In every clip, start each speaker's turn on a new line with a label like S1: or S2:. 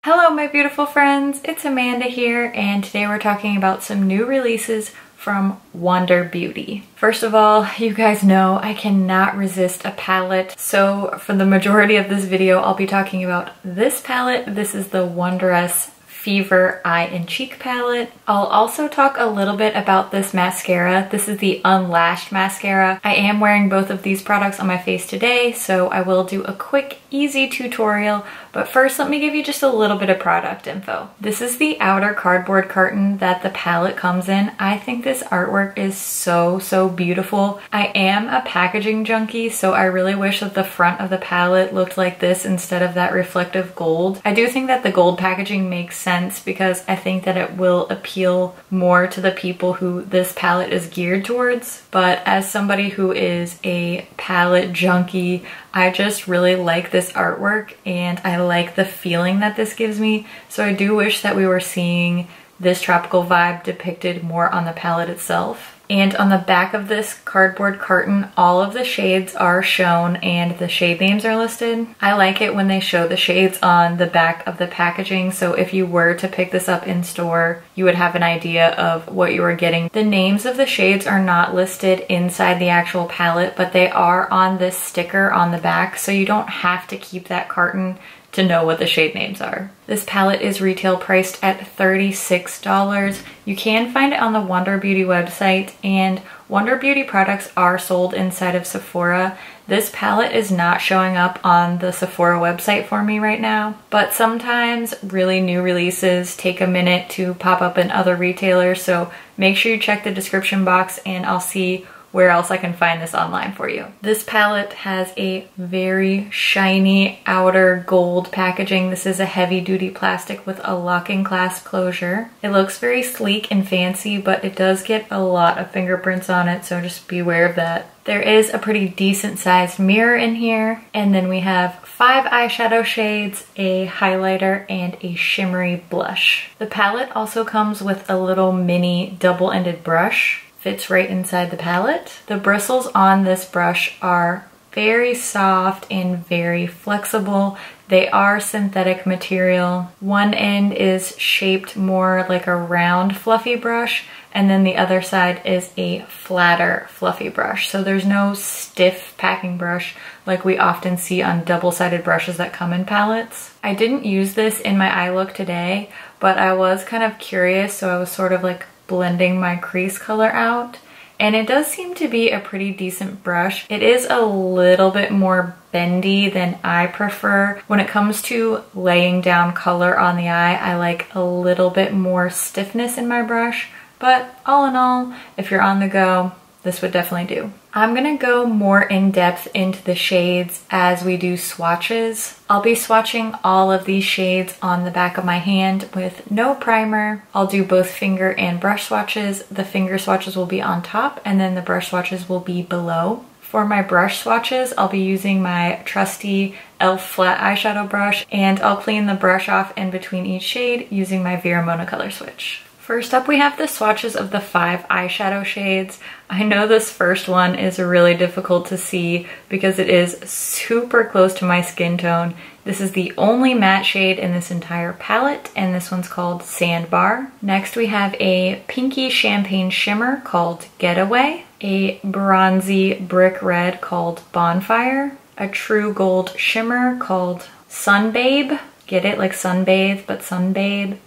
S1: Hello my beautiful friends, it's Amanda here, and today we're talking about some new releases from Wander Beauty. First of all, you guys know I cannot resist a palette, so for the majority of this video I'll be talking about this palette. This is the Wanderess Fever Eye and Cheek palette. I'll also talk a little bit about this mascara. This is the Unlashed Mascara. I am wearing both of these products on my face today, so I will do a quick, easy tutorial. But first, let me give you just a little bit of product info. This is the outer cardboard carton that the palette comes in. I think this artwork is so beautiful. I am a packaging junkie, so I really wish that the front of the palette looked like this instead of that reflective gold. I do think that the gold packaging makes sense because I think that it will appeal more to the people who this palette is geared towards. But as somebody who is a palette junkie, I just really like this artwork and I like the feeling that this gives me. So I do wish that we were seeing this tropical vibe depicted more on the palette itself. And on the back of this cardboard carton, all of the shades are shown and the shade names are listed. I like it when they show the shades on the back of the packaging, so if you were to pick this up in store, you would have an idea of what you were getting. The names of the shades are not listed inside the actual palette, but they are on this sticker on the back, so you don't have to keep that carton to know what the shade names are. This palette is retail priced at $36. You can find it on the Wander Beauty website, and Wander Beauty products are sold inside of Sephora. This palette is not showing up on the Sephora website for me right now, but sometimes really new releases take a minute to pop up in other retailers, so make sure you check the description box and I'll see where else I can find this online for you. This palette has a very shiny outer gold packaging. This is a heavy duty plastic with a locking clasp closure. It looks very sleek and fancy, but it does get a lot of fingerprints on it, so just be aware of that. There is a pretty decent sized mirror in here, and then we have 5 eyeshadow shades, a highlighter, and a shimmery blush. The palette also comes with a little mini double-ended brush. Fits right inside the palette. The bristles on this brush are very soft and very flexible. They are synthetic material. One end is shaped more like a round fluffy brush, and then the other side is a flatter fluffy brush. So there's no stiff packing brush like we often see on double-sided brushes that come in palettes. I didn't use this in my eye look today, but I was kind of curious, so I was sort of like blending my crease color out, and it does seem to be a pretty decent brush. It is a little bit more bendy than I prefer. When it comes to laying down color on the eye, I like a little bit more stiffness in my brush, but all in all, if you're on the go, this would definitely do. I'm gonna go more in depth into the shades as we do swatches. I'll be swatching all of these shades on the back of my hand with no primer. I'll do both finger and brush swatches. The finger swatches will be on top and then the brush swatches will be below. For my brush swatches, I'll be using my trusty e.l.f. flat eyeshadow brush, and I'll clean the brush off in between each shade using my Vera Mona color switch. First up, we have the swatches of the 5 eyeshadow shades. I know this first one is really difficult to see because it is super close to my skin tone. This is the only matte shade in this entire palette, and this one's called Sandbar. Next, we have a pinky champagne shimmer called Getaway, a bronzy brick red called Bonfire, a true gold shimmer called Sunbabe. Get it? Like sunbathe, but sunbabe.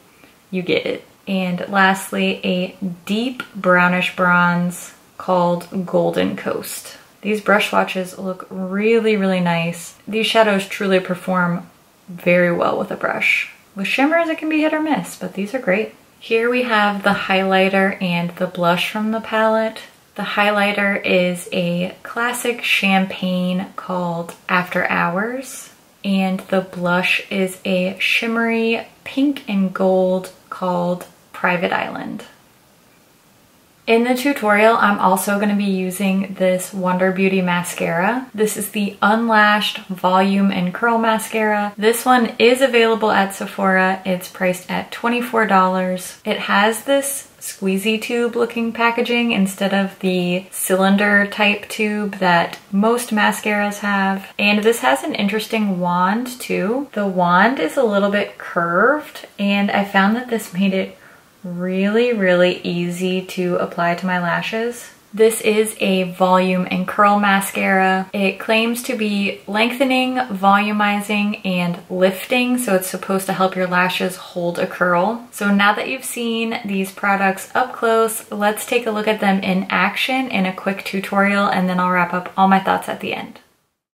S1: You get it. And lastly, a deep brownish bronze called Golden Coast. These brush swatches look really nice. These shadows truly perform very well with a brush. With shimmers, it can be hit or miss, but these are great. Here we have the highlighter and the blush from the palette. The highlighter is a classic champagne called After Hours, and the blush is a shimmery pink and gold called Private Island. In the tutorial, I'm also going to be using this Wander Beauty mascara. This is the Unlashed Volume and Curl Mascara. This one is available at Sephora. It's priced at $24. It has this squeezy tube looking packaging instead of the cylinder type tube that most mascaras have. And this has an interesting wand too. The wand is a little bit curved, and I found that this made it really easy to apply to my lashes. This is a volume and curl mascara. It claims to be lengthening, volumizing, and lifting, so it's supposed to help your lashes hold a curl. So now that you've seen these products up close, let's take a look at them in action in a quick tutorial, and then I'll wrap up all my thoughts at the end.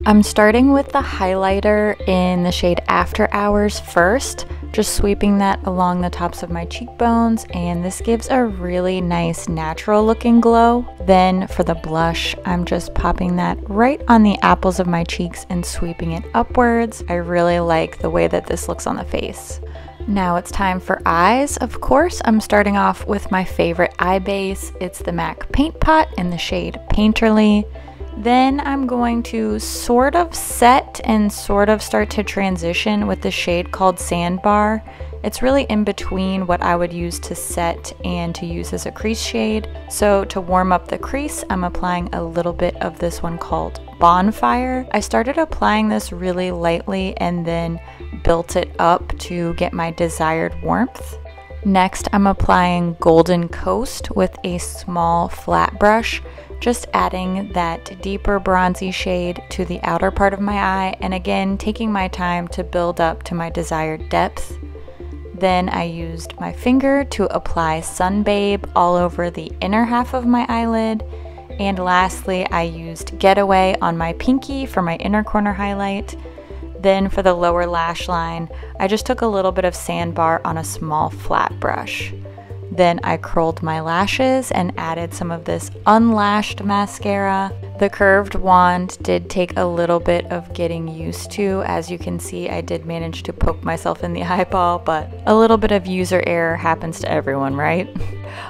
S1: I'm starting with the highlighter in the shade After Hours first, just sweeping that along the tops of my cheekbones, and this gives a really nice natural looking glow. Then for the blush, I'm just popping that right on the apples of my cheeks and sweeping it upwards. I really like the way that this looks on the face. Now it's time for eyes. Of course, I'm starting off with my favorite eye base. It's the MAC Paint Pot in the shade Painterly. Then I'm going to sort of set and sort of start to transition with the shade called Sandbar. It's really in between what I would use to set and to use as a crease shade. So to warm up the crease, I'm applying a little bit of this one called Bonfire. I started applying this really lightly and then built it up to get my desired warmth. Next, I'm applying Golden Coast with a small flat brush, just adding that deeper bronzy shade to the outer part of my eye, and again taking my time to build up to my desired depth. Then I used my finger to apply Sun Babe all over the inner half of my eyelid, and lastly I used Getaway on my pinky for my inner corner highlight. Then for the lower lash line, I just took a little bit of Sandbar on a small flat brush. Then I curled my lashes and added some of this Unlashed Mascara. The curved wand did take a little bit of getting used to. As you can see, I did manage to poke myself in the eyeball, but a little bit of user error happens to everyone, right?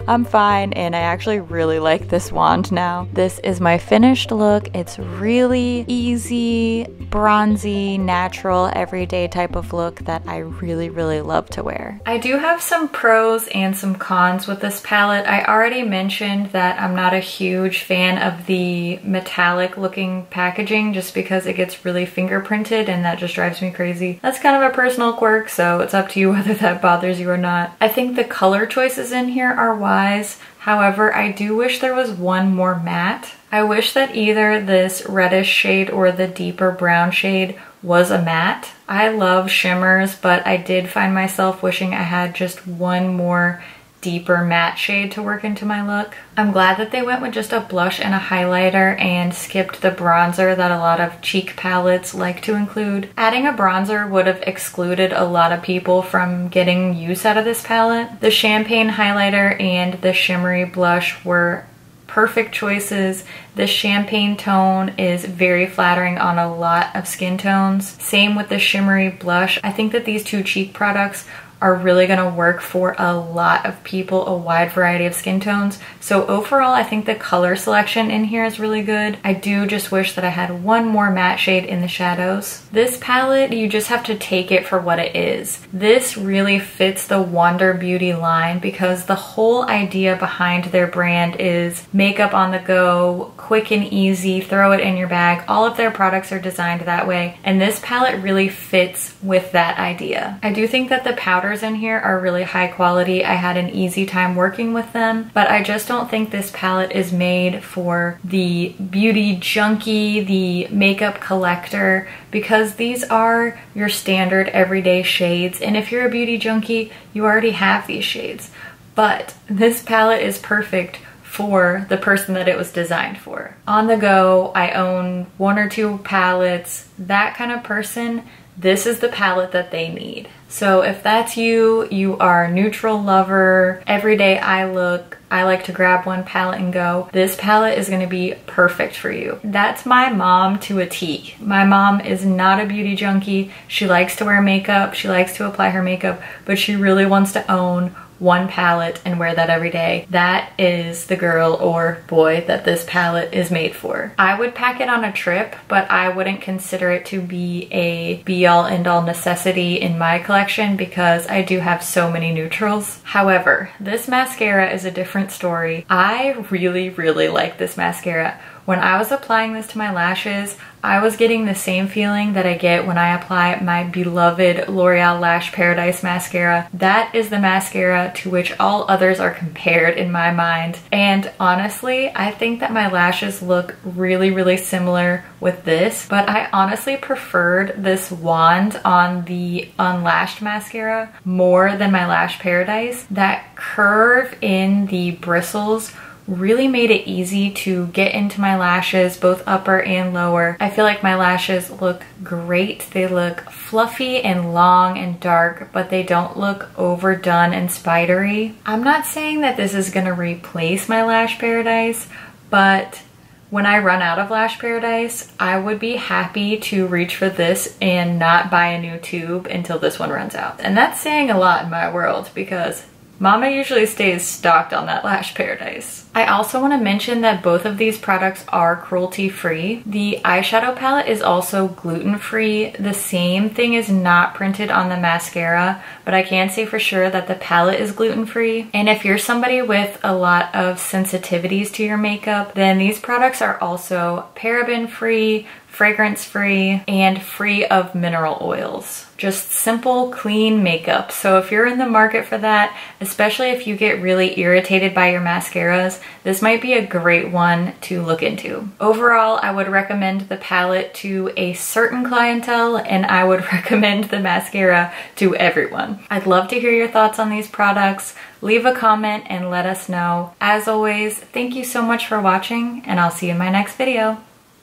S1: I'm fine, and I actually really like this wand now. This is my finished look. It's really easy, bronzy, natural, everyday type of look that I really love to wear. I do have some pros and some cons with this palette. I already mentioned that I'm not a huge fan of the metallic looking packaging just because it gets really fingerprinted and that just drives me crazy. That's kind of a personal quirk, so it's up to you whether that bothers you or not. I think the color choices in here are wise. However, I do wish there was one more matte. I wish that either this reddish shade or the deeper brown shade was a matte. I love shimmers, but I did find myself wishing I had just one more deeper matte shade to work into my look. I'm glad that they went with just a blush and a highlighter and skipped the bronzer that a lot of cheek palettes like to include. Adding a bronzer would have excluded a lot of people from getting use out of this palette. The champagne highlighter and the shimmery blush were perfect choices. The champagne tone is very flattering on a lot of skin tones. Same with the shimmery blush. I think that these two cheek products are really gonna work for a lot of people, a wide variety of skin tones. So overall, I think the color selection in here is really good. I do just wish that I had one more matte shade in the shadows. This palette, you just have to take it for what it is. This really fits the Wander Beauty line because the whole idea behind their brand is makeup on the go, quick and easy, throw it in your bag. All of their products are designed that way, and this palette really fits with that idea. I do think that the powders in here are really high quality. I had an easy time working with them, but I just don't think this palette is made for the beauty junkie, the makeup collector, because these are your standard everyday shades, and if you're a beauty junkie, you already have these shades. But this palette is perfect for the person that it was designed for. On the go, I own one or two palettes, that kind of person, this is the palette that they need. So if that's you, you are a neutral lover, everyday eye look, I like to grab one palette and go, this palette is gonna be perfect for you. That's my mom to a T. My mom is not a beauty junkie. She likes to wear makeup, she likes to apply her makeup, but she really wants to own one palette and wear that every day, that is the girl or boy that this palette is made for. I would pack it on a trip, but I wouldn't consider it to be a be-all end-all necessity in my collection because I do have so many neutrals. However, this mascara is a different story. I really, really like this mascara. When I was applying this to my lashes, I was getting the same feeling that I get when I apply my beloved L'Oreal Lash Paradise mascara. That is the mascara to which all others are compared in my mind. And honestly, I think that my lashes look really, really similar with this, but I honestly preferred this wand on the Unlashed Mascara more than my Lash Paradise. That curve in the bristles really made it easy to get into my lashes, both upper and lower. I feel like my lashes look great. They look fluffy and long and dark, but they don't look overdone and spidery. I'm not saying that this is gonna replace my Lash Paradise, but when I run out of Lash Paradise, I would be happy to reach for this and not buy a new tube until this one runs out. And that's saying a lot in my world because Mama usually stays stocked on that Lash Paradise. I also want to mention that both of these products are cruelty-free. The eyeshadow palette is also gluten-free. The same thing is not printed on the mascara, but I can say for sure that the palette is gluten-free. And if you're somebody with a lot of sensitivities to your makeup, then these products are also paraben-free, fragrance-free, and free of mineral oils. Just simple, clean makeup. So if you're in the market for that, especially if you get really irritated by your mascaras, this might be a great one to look into. Overall, I would recommend the palette to a certain clientele, and I would recommend the mascara to everyone. I'd love to hear your thoughts on these products. Leave a comment and let us know. As always, thank you so much for watching, and I'll see you in my next video.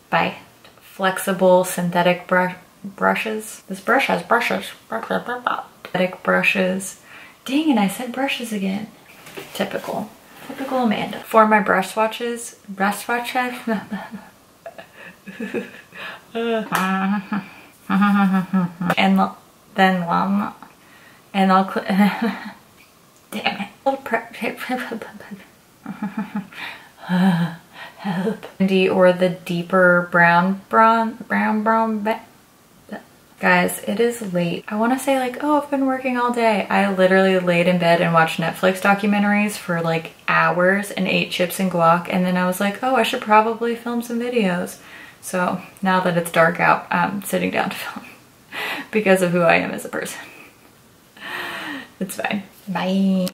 S1: Bye. Flexible synthetic brushes. This brush has brushes. Synthetic brushes. Dang it, I said brushes again. Typical. Typical Amanda. For my brush swatches, and then one, and I'll damn it. Help. Or the deeper brown. Guys, it is late. I want to say like, oh, I've been working all day. I literally laid in bed and watched Netflix documentaries for like hours and ate chips and guac, and then I was like, oh, I should probably film some videos. So now that it's dark out, I'm sitting down to film because of who I am as a person. It's fine. Bye.